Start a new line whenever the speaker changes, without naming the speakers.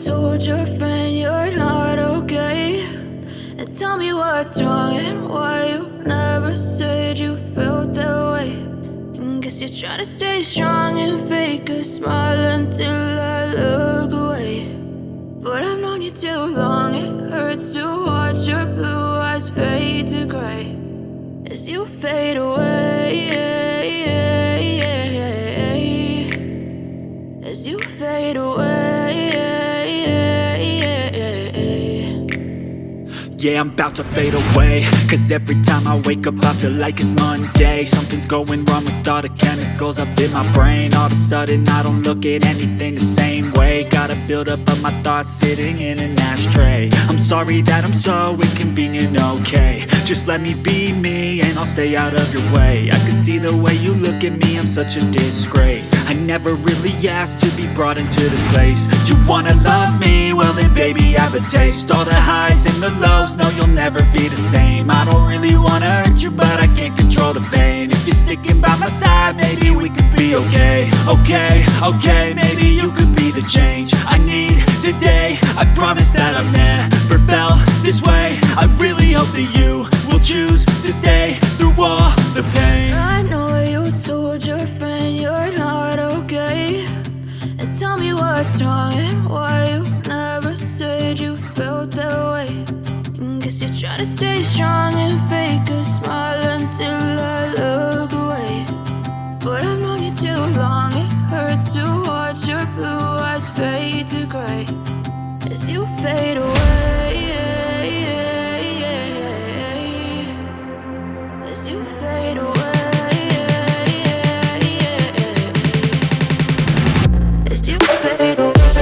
told your friend you're not okay? And tell me what's wrong and why you never said you felt that way. And guess you're trying to stay strong and fake a smile until I look away. But I've known you too long, it hurts to watch your blue eyes fade to gray as you fade away, as you fade away.
Yeah, I'm about to fade away, cause every time I wake up I feel like it's Monday. Something's going wrong with all the chemicals up in my brain. All of a sudden I don't look at anything the same way. Gotta build up of my thoughts sitting in an ashtray. I'm sorry that I'm so inconvenient, okay? Just let me be me and I'll stay out of your way. I can see the way you look at me, I'm such a disgrace. I never really asked to be brought into this place. You wanna love me? Well then baby have a taste. All the highs and the lows, no you'll never be the same. I don't really wanna hurt you but I can't control the pain. If you're sticking by my side, maybe we could be okay. Okay, maybe you could be the change I need today. I promise that I've never felt this way. I really hope that you will choose to stay through all the pain.
I know you told your friend you're not okay. And tell me what's wrong and why you never said you felt that way. And guess you're trying to stay strong and fake a smile until I look away. But I've known you too long, it hurts to watch your blue eyes fade to gray as you fade away, as you fade away, as you fade away.